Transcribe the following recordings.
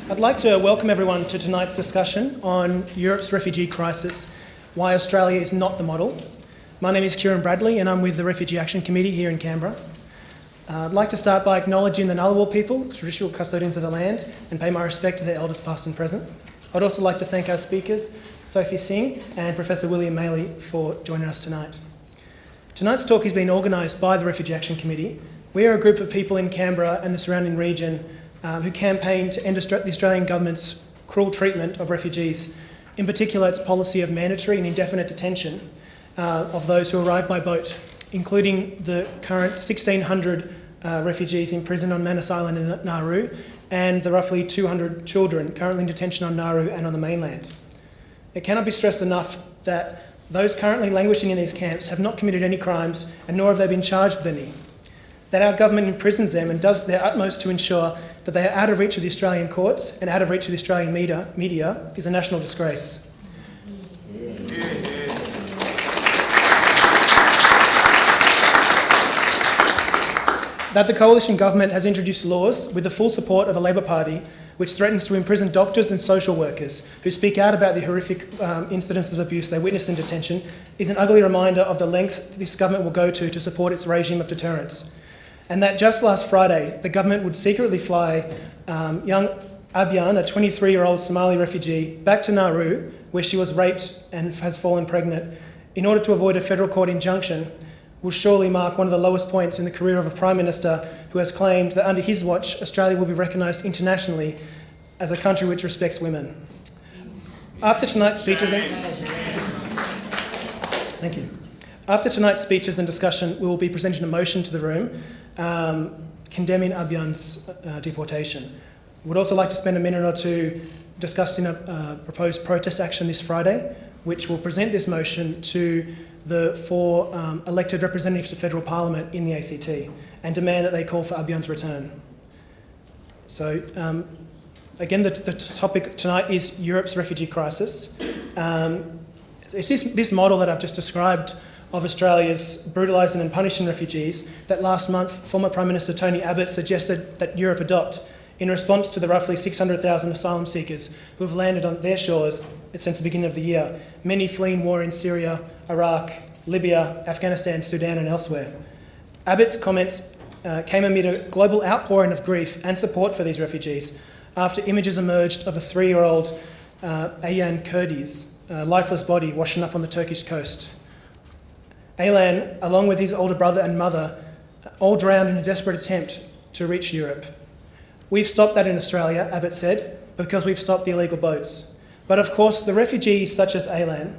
I'd like to welcome everyone to tonight's discussion on Europe's refugee crisis, why Australia is not the model. My name is Kieran Bradley and I'm with the Refugee Action Committee here in Canberra. I'd like to start by acknowledging the Ngunnawal people, traditional custodians of the land, and pay my respect to their elders past and present. I'd also like to thank our speakers, Sophie Singh and Professor William Maley, for joining us tonight. Tonight's talk has been organised by the Refugee Action Committee. We are a group of people in Canberra and the surrounding region who campaign to end the Australian government's cruel treatment of refugees, in particular its policy of mandatory and indefinite detention of those who arrive by boat, including the current 1,600 refugees imprisoned on Manus Island in Nauru and the roughly 200 children currently in detention on Nauru and on the mainland. It cannot be stressed enough that those currently languishing in these camps have not committed any crimes and nor have they been charged with any. That our government imprisons them and does their utmost to ensure that they are out of reach of the Australian courts and out of reach of the Australian media is a national disgrace. That the coalition government has introduced laws with the full support of the Labor Party which threatens to imprison doctors and social workers who speak out about the horrific incidences of abuse they witness in detention is an ugly reminder of the lengths this government will go to support its regime of deterrence. And that just last Friday, the government would secretly fly young Abyan, a 23-year-old Somali refugee, back to Nauru, where she was raped and has fallen pregnant, in order to avoid a federal court injunction, will surely mark one of the lowest points in the career of a Prime Minister who has claimed that under his watch, Australia will be recognised internationally as a country which respects women. After tonight's speeches Thank you. After tonight's speeches and discussion, we will be presenting a motion to the room condemning Abyan's deportation. We'd also like to spend a minute or two discussing a proposed protest action this Friday, which will present this motion to the 4 elected representatives to federal parliament in the ACT and demand that they call for Abyan's return. So, again, the topic tonight is Europe's refugee crisis. It's this model that I've just described of Australia's brutalising and punishing refugees that last month former Prime Minister Tony Abbott suggested that Europe adopt in response to the roughly 600,000 asylum seekers who have landed on their shores since the beginning of the year, many fleeing war in Syria, Iraq, Libya, Afghanistan, Sudan and elsewhere. Abbott's comments came amid a global outpouring of grief and support for these refugees after images emerged of a 3-year-old Aylan Kurdi's lifeless body washing up on the Turkish coast. Aylan, along with his older brother and mother, all drowned in a desperate attempt to reach Europe. We've stopped that in Australia, Abbott said, because we've stopped the illegal boats. But of course, the refugees such as Aylan,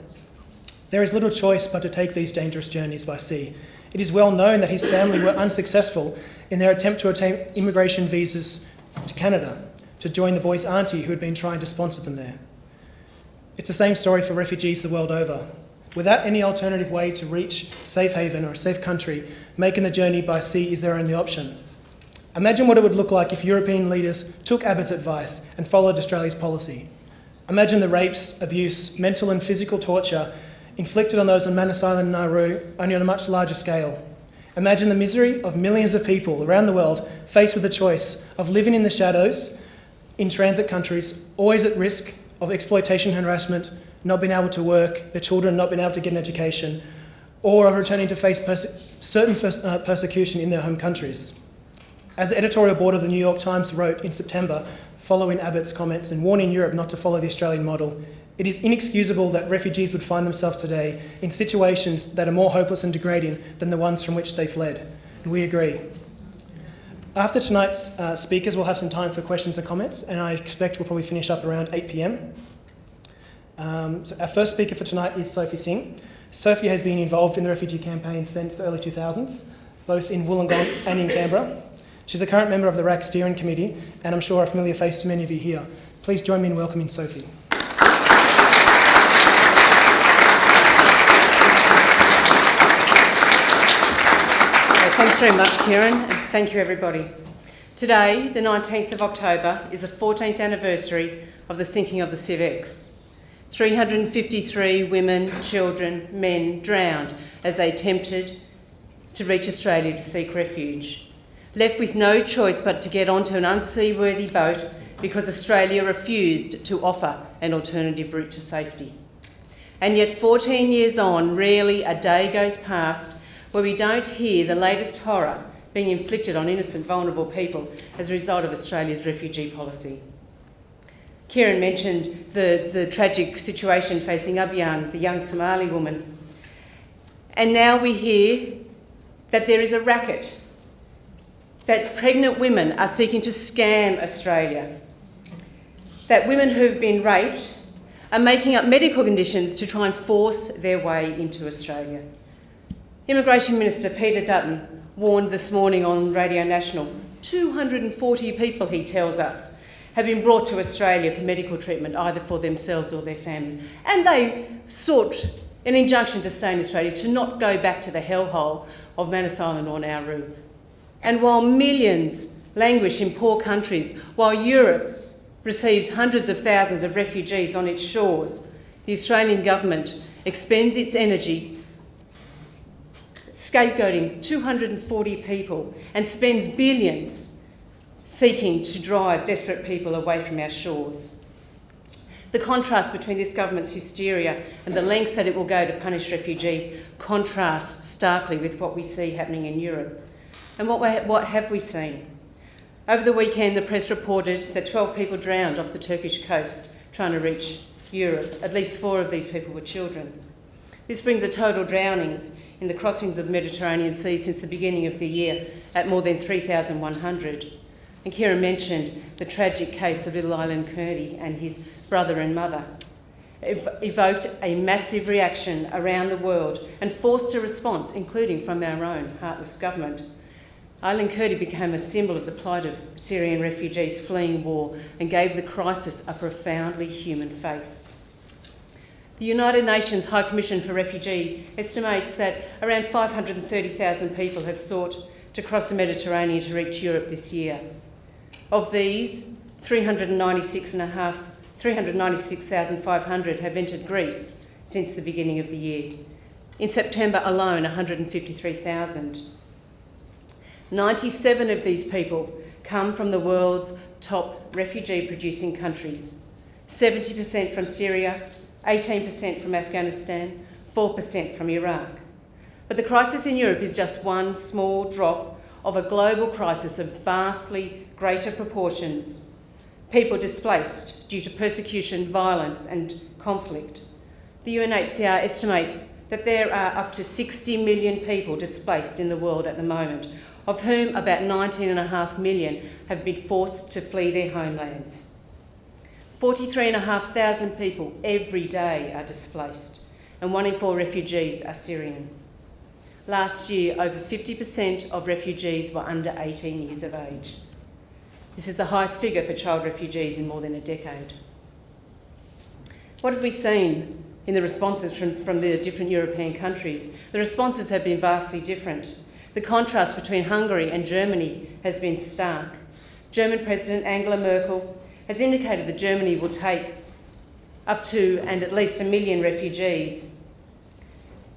there is little choice but to take these dangerous journeys by sea. It is well known that his family were unsuccessful in their attempt to obtain immigration visas to Canada to join the boy's auntie who had been trying to sponsor them there. It's the same story for refugees the world over. Without any alternative way to reach safe haven or a safe country, making the journey by sea is their only option. Imagine what it would look like if European leaders took Abbott's advice and followed Australia's policy. Imagine the rapes, abuse, mental and physical torture inflicted on those on Manus Island and Nauru, only on a much larger scale. Imagine the misery of millions of people around the world faced with the choice of living in the shadows in transit countries, always at risk of exploitation and harassment, not being able to work, their children not being able to get an education, or of returning to face certain persecution in their home countries. As the editorial board of the New York Times wrote in September, following Abbott's comments and warning Europe not to follow the Australian model, it is inexcusable that refugees would find themselves today in situations that are more hopeless and degrading than the ones from which they fled. And we agree. After tonight's speakers, we'll have some time for questions and comments, and I expect we'll probably finish up around 8 p.m. So our first speaker for tonight is Sophie Singh. Sophie has been involved in the refugee campaign since the early 2000s, both in Wollongong and in Canberra. She's a current member of the Iraq Steering Committee, and I'm sure a familiar face to many of you here. Please join me in welcoming Sophie. Thanks very much, Kieran, and thank you, everybody. Today, the 19th of October, is the 14th anniversary of the sinking of the Civ X. 353 women, children, men drowned as they attempted to reach Australia to seek refuge. Left with no choice but to get onto an unseaworthy boat because Australia refused to offer an alternative route to safety. And yet 14 years on, rarely a day goes past where we don't hear the latest horror being inflicted on innocent, vulnerable people as a result of Australia's refugee policy. Kieran mentioned the tragic situation facing Abyan, the young Somali woman. And now we hear that there is a racket, that pregnant women are seeking to scam Australia, that women who've been raped are making up medical conditions to try and force their way into Australia. Immigration Minister Peter Dutton warned this morning on Radio National, 240 people, he tells us, have been brought to Australia for medical treatment, either for themselves or their families. And they sought an injunction to stay in Australia, to not go back to the hellhole of Manus Island or Nauru. And while millions languish in poor countries, while Europe receives hundreds of thousands of refugees on its shores, the Australian government expends its energy scapegoating 240 people and spends billions seeking to drive desperate people away from our shores. The contrast between this government's hysteria and the lengths that it will go to punish refugees contrasts starkly with what we see happening in Europe. And what have we seen? Over the weekend, the press reported that 12 people drowned off the Turkish coast trying to reach Europe. At least 4 of these people were children. This brings the total drownings in the crossings of the Mediterranean Sea since the beginning of the year at more than 3,100. And Kieran mentioned the tragic case of little Island Kurdi and his brother and mother. It evoked a massive reaction around the world and forced a response, including from our own heartless government. Island Kurdi became a symbol of the plight of Syrian refugees fleeing war and gave the crisis a profoundly human face. The United Nations High Commission for Refugee estimates that around 530,000 people have sought to cross the Mediterranean to reach Europe this year. Of these, 396,500 have entered Greece since the beginning of the year. In September alone, 153,000. 97 of these people come from the world's top refugee-producing countries. 70% from Syria, 18% from Afghanistan, 4% from Iraq. But the crisis in Europe is just one small drop of a global crisis of vastly greater proportions. People displaced due to persecution, violence and conflict. The UNHCR estimates that there are up to 60 million people displaced in the world at the moment, of whom about 19.5 million have been forced to flee their homelands. 43,500 people every day are displaced, and 1 in 4 refugees are Syrian. Last year, over 50% of refugees were under 18 years of age. This is the highest figure for child refugees in more than a decade. What have we seen in the responses from the different European countries? The responses have been vastly different. The contrast between Hungary and Germany has been stark. German President Angela Merkel has indicated that Germany will take up to and at least 1 million refugees.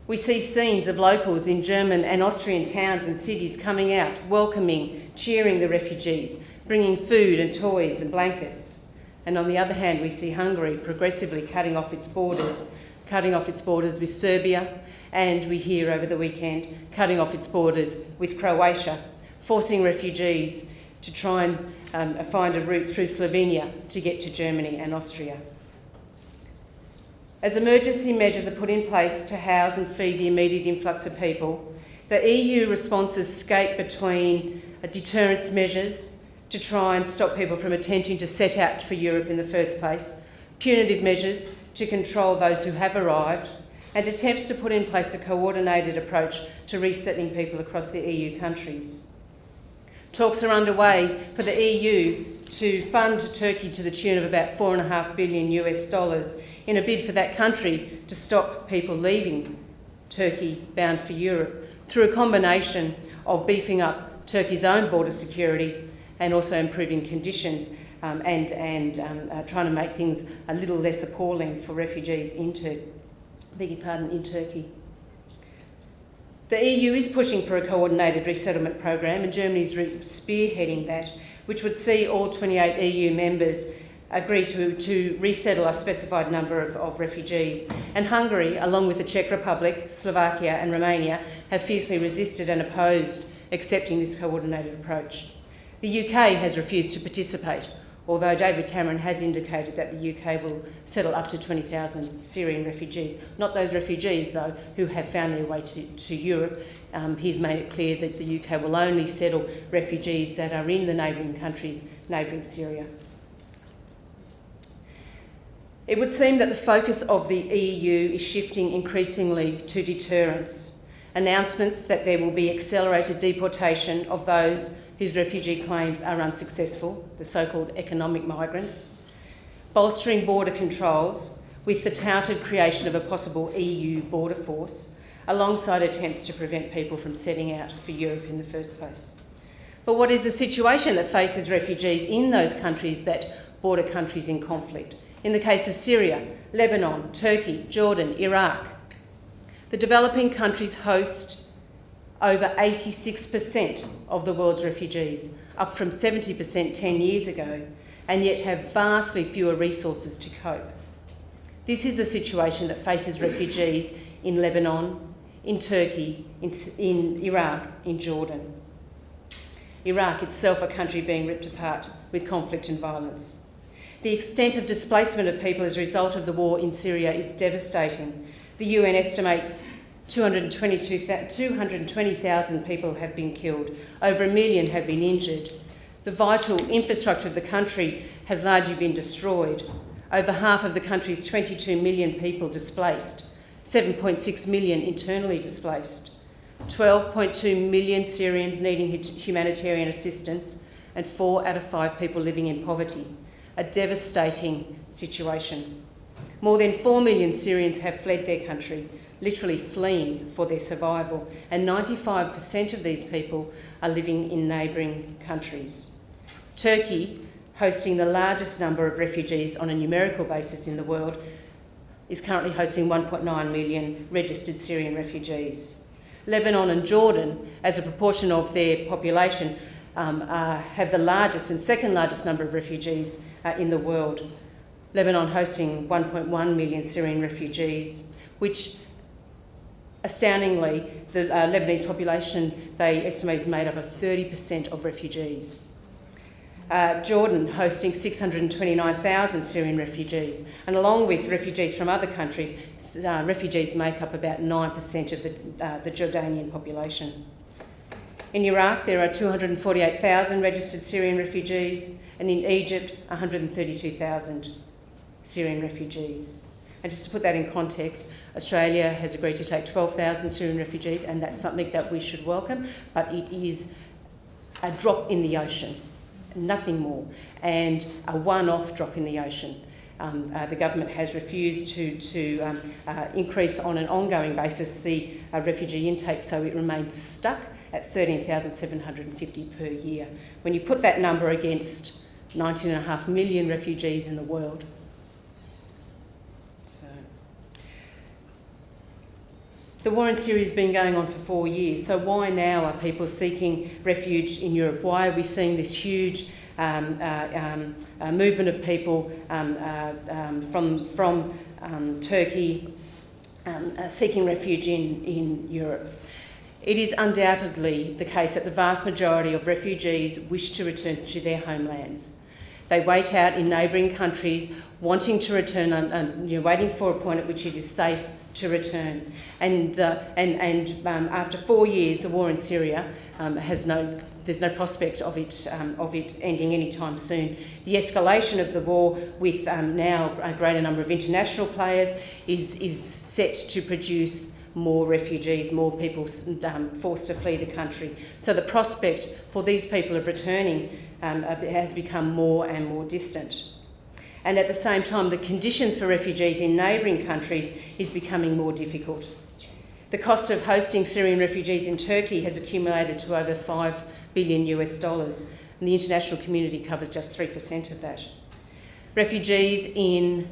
We see scenes of locals in German and Austrian towns and cities coming out, welcoming, cheering the refugees, bringing food and toys and blankets. And on the other hand, we see Hungary progressively cutting off its borders with Serbia, and we hear over the weekend cutting off its borders with Croatia, forcing refugees to try and find a route through Slovenia to get to Germany and Austria. As emergency measures are put in place to house and feed the immediate influx of people, the EU responses skate between deterrence measures to try and stop people from attempting to set out for Europe in the first place, punitive measures to control those who have arrived, and attempts to put in place a coordinated approach to resettling people across the EU countries. Talks are underway for the EU to fund Turkey to the tune of about $4.5 billion in a bid for that country to stop people leaving Turkey bound for Europe through a combination of beefing up Turkey's own border security and also improving conditions and trying to make things a little less appalling for refugees in Turkey. The EU is pushing for a coordinated resettlement program, and Germany is spearheading that, which would see all 28 EU members agree to resettle a specified number of refugees. And Hungary, along with the Czech Republic, Slovakia and Romania, have fiercely resisted and opposed accepting this coordinated approach. The UK has refused to participate, although David Cameron has indicated that the UK will settle up to 20,000 Syrian refugees. Not those refugees, though, who have found their way to Europe. He's made it clear that the UK will only settle refugees that are in the neighbouring countries, neighbouring Syria. It would seem that the focus of the EU is shifting increasingly to deterrence. Announcements that there will be accelerated deportation of those whose refugee claims are unsuccessful, the so-called economic migrants, bolstering border controls with the touted creation of a possible EU border force, alongside attempts to prevent people from setting out for Europe in the first place. But what is the situation that faces refugees in those countries that border countries in conflict? In the case of Syria, Lebanon, Turkey, Jordan, Iraq, the developing countries host over 86% of the world's refugees, up from 70% 10 years ago, and yet have vastly fewer resources to cope. This is the situation that faces refugees in Lebanon, in Turkey, in Iraq, in Jordan. Iraq itself a country being ripped apart with conflict and violence. The extent of displacement of people as a result of the war in Syria is devastating. The UN estimates 220,000 people have been killed, over 1 million have been injured. The vital infrastructure of the country has largely been destroyed. Over half of the country's 22 million people displaced, 7.6 million internally displaced, 12.2 million Syrians needing humanitarian assistance, and 4 out of 5 people living in poverty. A devastating situation. More than 4 million Syrians have fled their country, literally fleeing for their survival, and 95% of these people are living in neighbouring countries. Turkey, hosting the largest number of refugees on a numerical basis in the world, is currently hosting 1.9 million registered Syrian refugees. Lebanon and Jordan, as a proportion of their population, have the largest and second largest number of refugees in the world. Lebanon hosting 1.1 million Syrian refugees, which astoundingly, the Lebanese population, they estimate, is made up of 30% of refugees. Jordan hosting 629,000 Syrian refugees, and along with refugees from other countries, refugees make up about 9% of the Jordanian population. In Iraq, there are 248,000 registered Syrian refugees, and in Egypt, 132,000 Syrian refugees. And just to put that in context, Australia has agreed to take 12,000 Syrian refugees, and that's something that we should welcome, but it is a drop in the ocean, nothing more, and a one-off drop in the ocean. The government has refused to increase on an ongoing basis the refugee intake, so it remains stuck at 13,750 per year. When you put that number against 19.5 million refugees in the world, the war in Syria has been going on for 4 years, so why now are people seeking refuge in Europe? Why are we seeing this huge movement of people from Turkey seeking refuge in Europe? It is undoubtedly the case that the vast majority of refugees wish to return to their homelands. They wait out in neighbouring countries, wanting to return, waiting for a point at which it is safe to return. And after 4 years, the war in Syria there's no prospect of it ending anytime soon. The escalation of the war, with now a greater number of international players, is set to produce more refugees, more people forced to flee the country. So the prospect for these people of returning has become more and more distant. And at the same time, the conditions for refugees in neighbouring countries is becoming more difficult. The cost of hosting Syrian refugees in Turkey has accumulated to over $5 billion, and the international community covers just 3% of that. Refugees in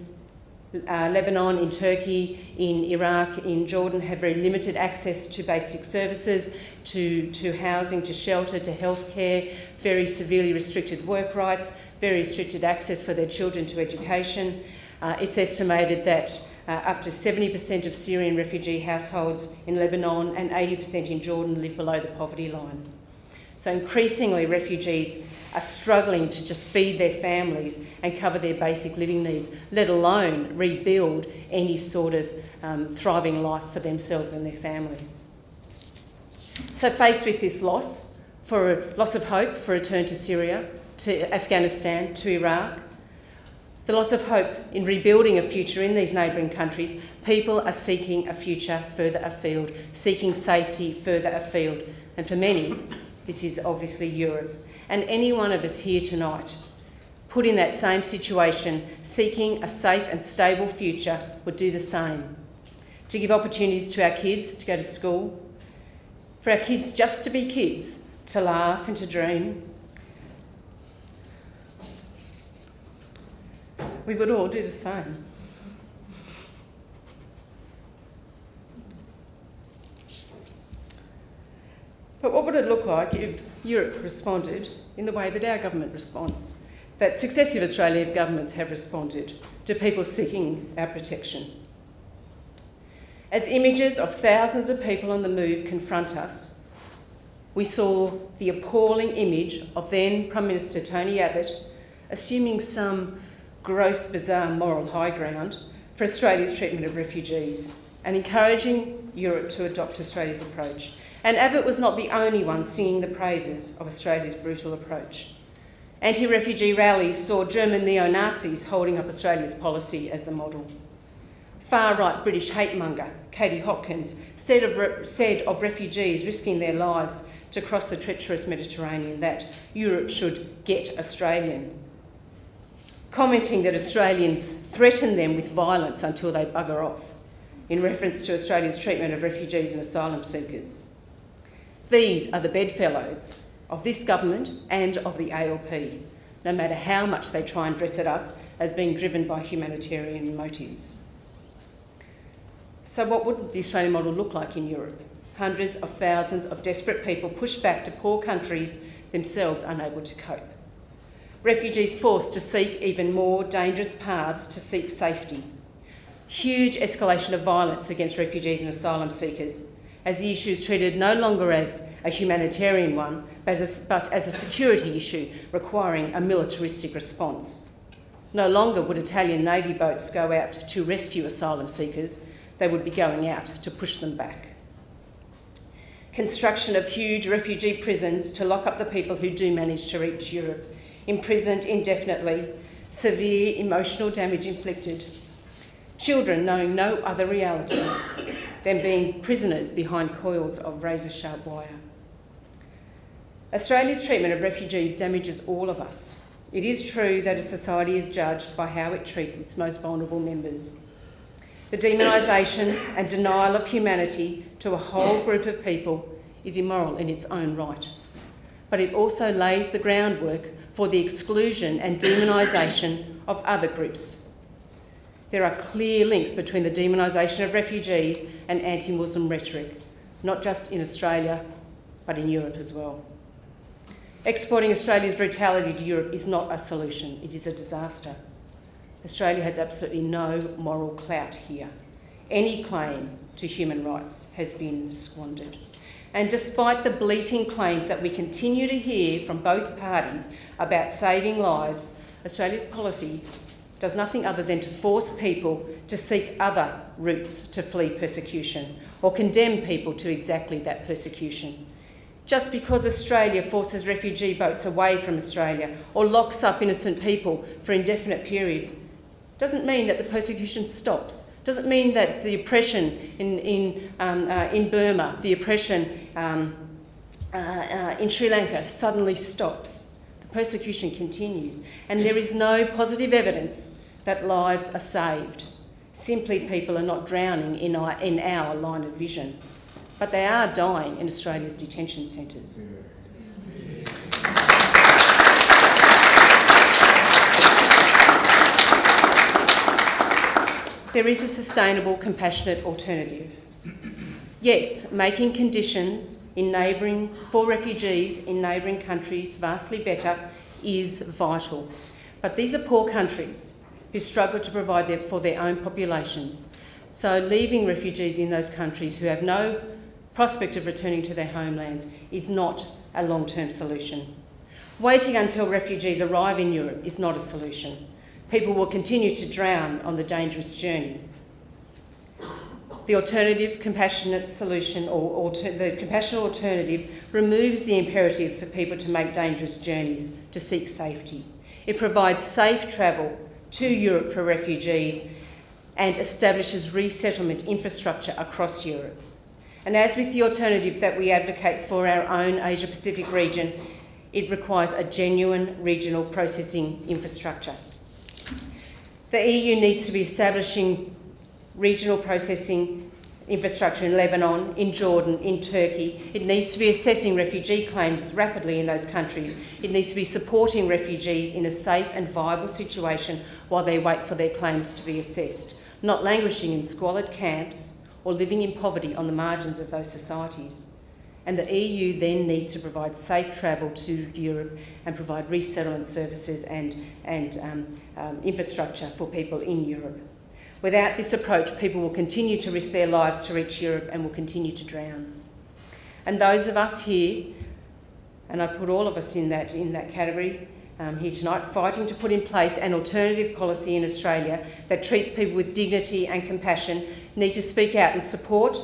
Lebanon, in Turkey, in Iraq, in Jordan have very limited access to basic services, to housing, to shelter, to healthcare, very severely restricted work rights, very restricted access for their children to education. It's estimated that up to 70% of Syrian refugee households in Lebanon and 80% in Jordan live below the poverty line. So increasingly refugees are struggling to just feed their families and cover their basic living needs, let alone rebuild any sort of thriving life for themselves and their families. So faced with this loss of hope for a return to Syria, to Afghanistan, to Iraq, the loss of hope in rebuilding a future in these neighbouring countries, people are seeking a future further afield, seeking safety further afield. And for many, this is obviously Europe. And any one of us here tonight, put in that same situation, seeking a safe and stable future, would do the same. To give opportunities to our kids to go to school, for our kids just to be kids, to laugh and to dream. We would all do the same. But what would it look like if Europe responded in the way that our government responds, that successive Australian governments have responded to people seeking our protection? As images of thousands of people on the move confront us, we saw the appalling image of then Prime Minister Tony Abbott assuming some gross, bizarre moral high ground for Australia's treatment of refugees and encouraging Europe to adopt Australia's approach. And Abbott was not the only one singing the praises of Australia's brutal approach. Anti-refugee rallies saw German neo-Nazis holding up Australia's policy as the model. Far-right British hate-monger Katie Hopkins said of refugees risking their lives to cross the treacherous Mediterranean that Europe should get Australian, commenting that Australians threaten them with violence until they bugger off, in reference to Australia's treatment of refugees and asylum seekers. These are the bedfellows of this government and of the ALP, no matter how much they try and dress it up as being driven by humanitarian motives. So what would the Australian model look like in Europe? Hundreds of thousands of desperate people pushed back to poor countries, themselves unable to cope. Refugees forced to seek even more dangerous paths to seek safety. Huge escalation of violence against refugees and asylum seekers, as the issue is treated no longer as a humanitarian one, but as a security issue requiring a militaristic response. No longer would Italian Navy boats go out to rescue asylum seekers, they would be going out to push them back. Construction of huge refugee prisons to lock up the people who do manage to reach Europe, imprisoned indefinitely, severe emotional damage inflicted, children knowing no other reality than being prisoners behind coils of razor-sharp wire. Australia's treatment of refugees damages all of us. It is true that a society is judged by how it treats its most vulnerable members. The demonisation and denial of humanity to a whole group of people is immoral in its own right, but it also lays the groundwork for the exclusion and demonisation of other groups. There are clear links between the demonisation of refugees and anti-Muslim rhetoric, not just in Australia, but in Europe as well. Exporting Australia's brutality to Europe is not a solution, it is a disaster. Australia has absolutely no moral clout here. Any claim to human rights has been squandered. And despite the bleating claims that we continue to hear from both parties about saving lives, Australia's policy does nothing other than to force people to seek other routes to flee persecution or condemn people to exactly that persecution. Just because Australia forces refugee boats away from Australia or locks up innocent people for indefinite periods doesn't mean that the persecution stops. Doesn't mean that the oppression in Burma, the oppression in Sri Lanka suddenly stops. The persecution continues, and there is no positive evidence that lives are saved. Simply, people are not drowning in our line of vision, but they are dying in Australia's detention centres. there is a sustainable, compassionate alternative. Yes, making conditions for refugees in neighbouring countries vastly better is vital. But these are poor countries who struggle to provide for their own populations. So leaving refugees in those countries who have no prospect of returning to their homelands is not a long-term solution. Waiting until refugees arrive in Europe is not a solution. People will continue to drown on the dangerous journey. The alternative compassionate solution, or the compassionate alternative, removes the imperative for people to make dangerous journeys to seek safety. It provides safe travel to Europe for refugees and establishes resettlement infrastructure across Europe. And as with the alternative that we advocate for our own Asia-Pacific region, it requires a genuine regional processing infrastructure. The EU needs to be establishing regional processing infrastructure in Lebanon, in Jordan, in Turkey. It needs to be assessing refugee claims rapidly in those countries. It needs to be supporting refugees in a safe and viable situation while they wait for their claims to be assessed, not languishing in squalid camps or living in poverty on the margins of those societies. And the EU then needs to provide safe travel to Europe and provide resettlement services and infrastructure for people in Europe. Without this approach, people will continue to risk their lives to reach Europe and will continue to drown. And those of us here, and I put all of us in that category here tonight, fighting to put in place an alternative policy in Australia that treats people with dignity and compassion, need to speak out in support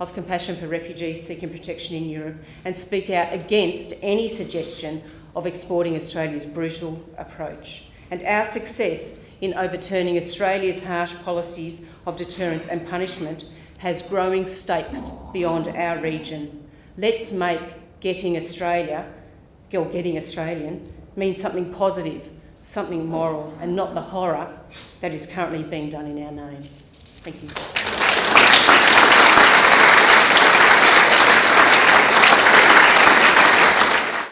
of compassion for refugees seeking protection in Europe and speak out against any suggestion of exporting Australia's brutal approach. And our success in overturning Australia's harsh policies of deterrence and punishment has growing stakes beyond our region. Let's make getting Australian mean something positive, something moral, and not the horror that is currently being done in our name. Thank you.